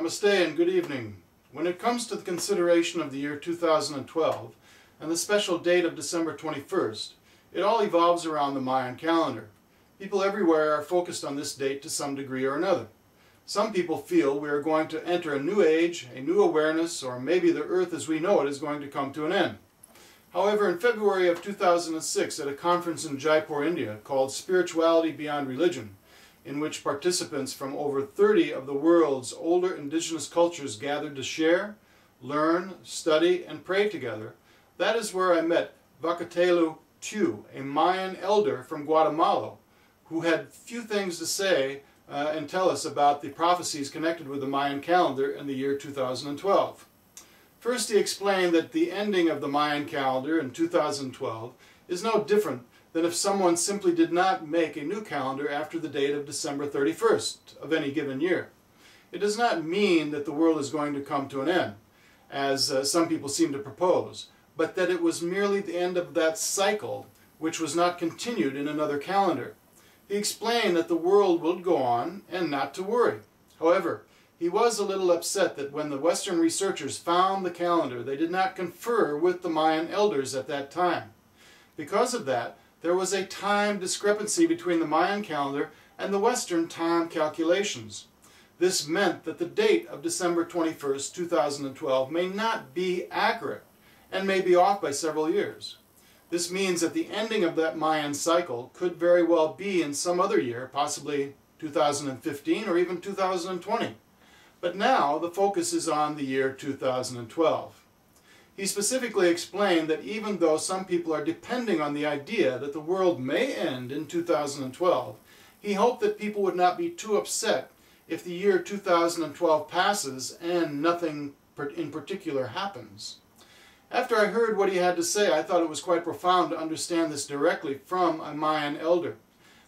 Namaste and good evening. When it comes to the consideration of the year 2012 and the special date of December 21st, it all evolves around the Mayan calendar. People everywhere are focused on this date to some degree or another. Some people feel we are going to enter a new age, a new awareness, or maybe the earth as we know it is going to come to an end. However, in February of 2006 at a conference in Jaipur, India called Spirituality Beyond Religion, in which participants from over 30 of the world's older indigenous cultures gathered to share, learn, study, and pray together, that is where I met Vacatelu Tu, a Mayan elder from Guatemala, who had few things to say and tell us about the prophecies connected with the Mayan calendar in the year 2012. First, he explained that the ending of the Mayan calendar in 2012 is no different than if someone simply did not make a new calendar after the date of December 31st of any given year. It does not mean that the world is going to come to an end, as some people seem to propose, but that it was merely the end of that cycle, which was not continued in another calendar. He explained that the world would go on and not to worry. However, he was a little upset that when the Western researchers found the calendar, they did not confer with the Mayan elders at that time. Because of that, there was a time discrepancy between the Mayan calendar and the Western time calculations. This meant that the date of December 21st, 2012 may not be accurate and may be off by several years. This means that the ending of that Mayan cycle could very well be in some other year, possibly 2015 or even 2020. But now the focus is on the year 2012. He specifically explained that even though some people are depending on the idea that the world may end in 2012, he hoped that people would not be too upset if the year 2012 passes and nothing in particular happens. After I heard what he had to say, I thought it was quite profound to understand this directly from a Mayan elder.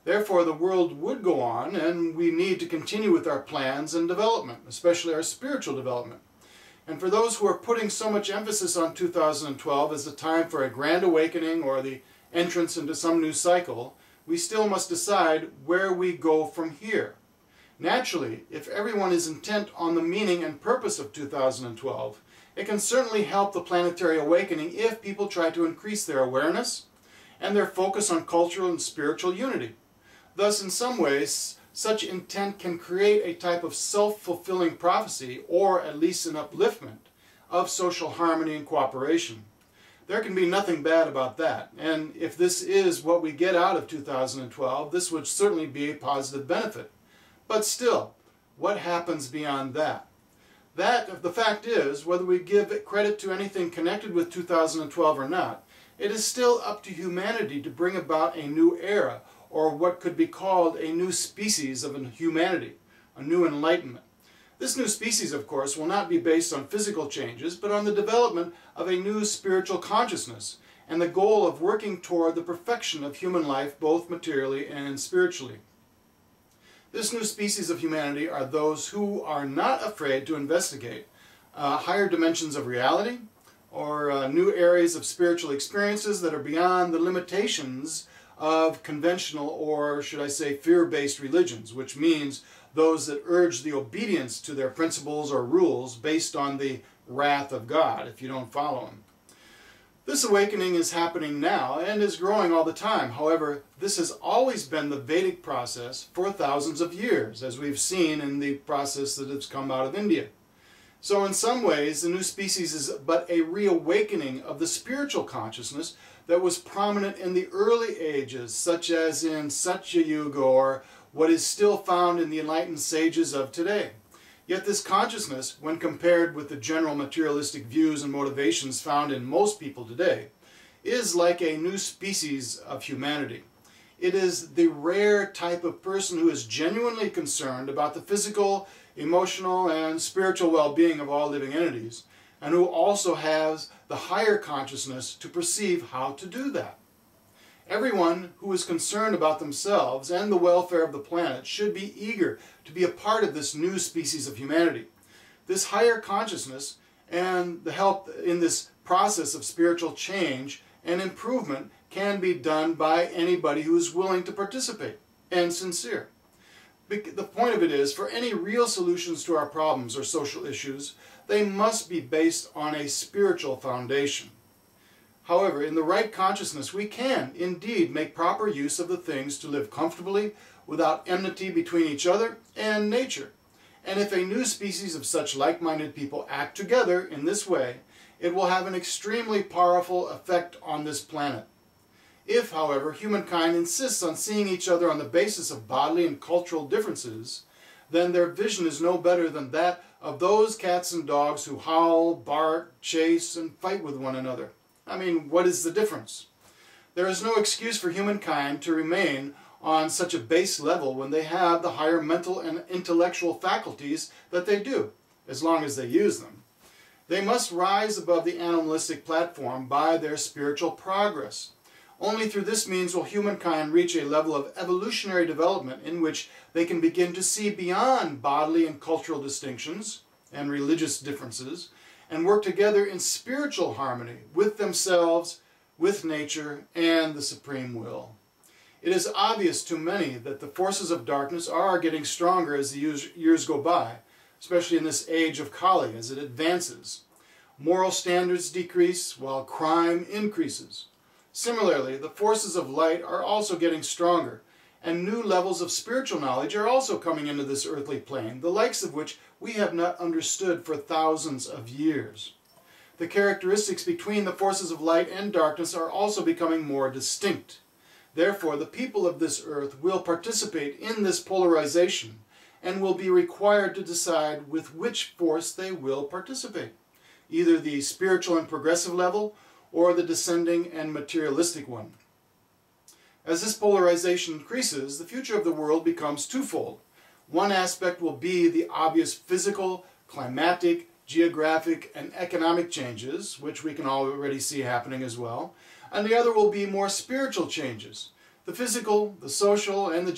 Therefore, the world would go on, and we need to continue with our plans and development, especially our spiritual development. And for those who are putting so much emphasis on 2012 as the time for a grand awakening or the entrance into some new cycle, we still must decide where we go from here. Naturally, if everyone is intent on the meaning and purpose of 2012, it can certainly help the planetary awakening if people try to increase their awareness and their focus on cultural and spiritual unity. Thus, in some ways, such intent can create a type of self-fulfilling prophecy, or at least an upliftment, of social harmony and cooperation. There can be nothing bad about that, and if this is what we get out of 2012, this would certainly be a positive benefit. But still, what happens beyond that? The fact is, whether we give credit to anything connected with 2012 or not, it is still up to humanity to bring about a new era, or what could be called a new species of humanity, a new enlightenment. This new species, of course, will not be based on physical changes, but on the development of a new spiritual consciousness, and the goal of working toward the perfection of human life, both materially and spiritually. This new species of humanity are those who are not afraid to investigate higher dimensions of reality, or new areas of spiritual experiences that are beyond the limitations of conventional, or should I say fear-based religions, which means those that urge the obedience to their principles or rules based on the wrath of God if you don't follow Him. This awakening is happening now and is growing all the time. However, this has always been the Vedic process for thousands of years, as we've seen in the process that has come out of India. So in some ways, the new species is but a reawakening of the spiritual consciousness that was prominent in the early ages, such as in Satya Yuga, or what is still found in the enlightened sages of today. Yet this consciousness, when compared with the general materialistic views and motivations found in most people today, is like a new species of humanity. It is the rare type of person who is genuinely concerned about the physical, emotional, and spiritual well-being of all living entities, and who also has the higher consciousness to perceive how to do that. Everyone who is concerned about themselves and the welfare of the planet should be eager to be a part of this new species of humanity. This higher consciousness and the help in this process of spiritual change and improvement can be done by anybody who is willing to participate and sincere. The point of it is, for any real solutions to our problems or social issues, they must be based on a spiritual foundation. However, in the right consciousness, we can indeed make proper use of the things to live comfortably without enmity between each other and nature. And if a new species of such like-minded people act together in this way, it will have an extremely powerful effect on this planet. If, however, humankind insists on seeing each other on the basis of bodily and cultural differences, then their vision is no better than that of those cats and dogs who howl, bark, chase, and fight with one another. I mean, what is the difference? There is no excuse for humankind to remain on such a base level when they have the higher mental and intellectual faculties that they do, as long as they use them. They must rise above the animalistic platform by their spiritual progress. Only through this means will humankind reach a level of evolutionary development in which they can begin to see beyond bodily and cultural distinctions and religious differences and work together in spiritual harmony with themselves, with nature, and the supreme will. It is obvious to many that the forces of darkness are getting stronger as the years go by, especially in this age of Kali as it advances. Moral standards decrease while crime increases. Similarly, the forces of light are also getting stronger, and new levels of spiritual knowledge are also coming into this earthly plane, the likes of which we have not understood for thousands of years. The characteristics between the forces of light and darkness are also becoming more distinct. Therefore, the people of this earth will participate in this polarization and will be required to decide with which force they will participate, either the spiritual and progressive level or the descending and materialistic one. As this polarization increases, the future of the world becomes twofold. One aspect will be the obvious physical, climatic, geographic, and economic changes, which we can already see happening as well, and the other will be more spiritual changes. The physical, the social, and the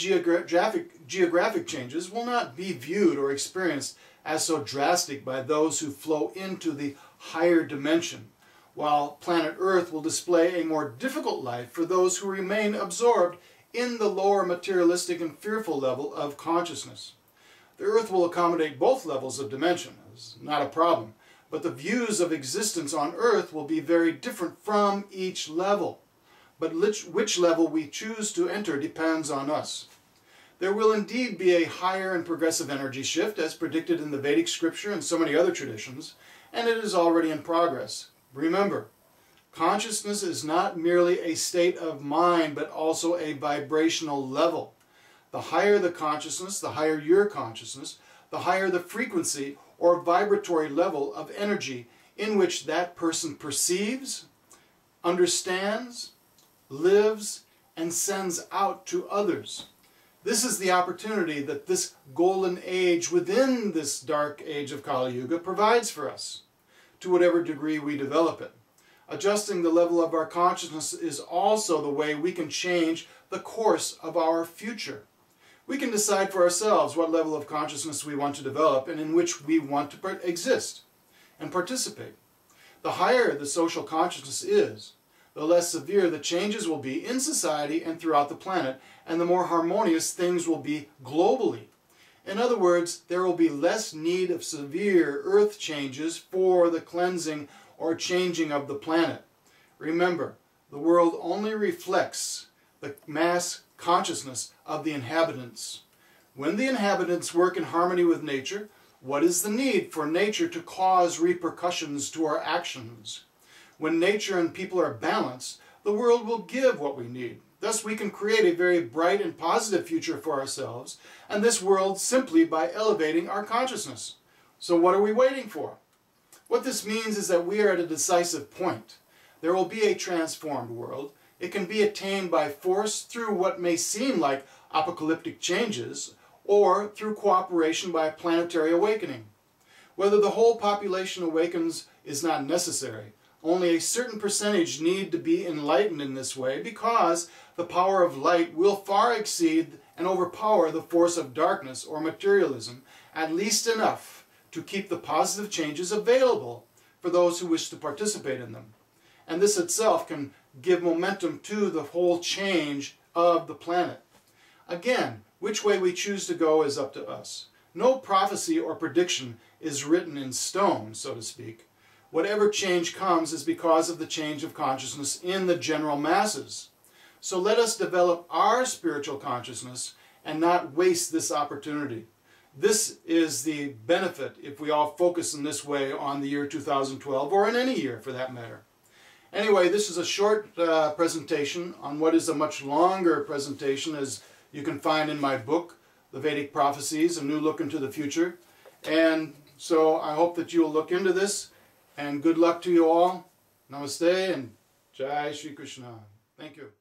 geographic changes will not be viewed or experienced as so drastic by those who flow into the higher dimension, while planet Earth will display a more difficult life for those who remain absorbed in the lower materialistic and fearful level of consciousness. The Earth will accommodate both levels of dimension. It's not a problem. But the views of existence on Earth will be very different from each level. But which level we choose to enter depends on us. There will indeed be a higher and progressive energy shift as predicted in the Vedic scripture and so many other traditions, and it is already in progress. Remember, consciousness is not merely a state of mind, but also a vibrational level. The higher the consciousness, the higher your consciousness, the higher the frequency or vibratory level of energy in which that person perceives, understands, lives, and sends out to others. This is the opportunity that this golden age within this dark age of Kali Yuga provides for us, to whatever degree we develop it. Adjusting the level of our consciousness is also the way we can change the course of our future. We can decide for ourselves what level of consciousness we want to develop and in which we want to exist and participate. The higher the social consciousness is, the less severe the changes will be in society and throughout the planet, and the more harmonious things will be globally. In other words, there will be less need of severe earth changes for the cleansing or changing of the planet. Remember, the world only reflects the mass consciousness of the inhabitants. When the inhabitants work in harmony with nature, what is the need for nature to cause repercussions to our actions? When nature and people are balanced, the world will give what we need. Thus we can create a very bright and positive future for ourselves and this world simply by elevating our consciousness. So what are we waiting for? What this means is that we are at a decisive point. There will be a transformed world. It can be attained by force through what may seem like apocalyptic changes or through cooperation by a planetary awakening. Whether the whole population awakens is not necessary. Only a certain percentage need to be enlightened in this way because the power of light will far exceed and overpower the force of darkness or materialism, at least enough to keep the positive changes available for those who wish to participate in them. And this itself can give momentum to the whole change of the planet. Again, Which way we choose to go is up to us. No prophecy or prediction is written in stone, so to speak. Whatever change comes is because of the change of consciousness in the general masses. So let us develop our spiritual consciousness and not waste this opportunity. This is the benefit if we all focus in this way on the year 2012, or in any year for that matter. Anyway, this is a short presentation on what is a much longer presentation, as you can find in my book, The Vedic Prophecies, A New Look into the Future. And so I hope that you'll look into this, and good luck to you all. Namaste and Jai Shri Krishna. Thank you.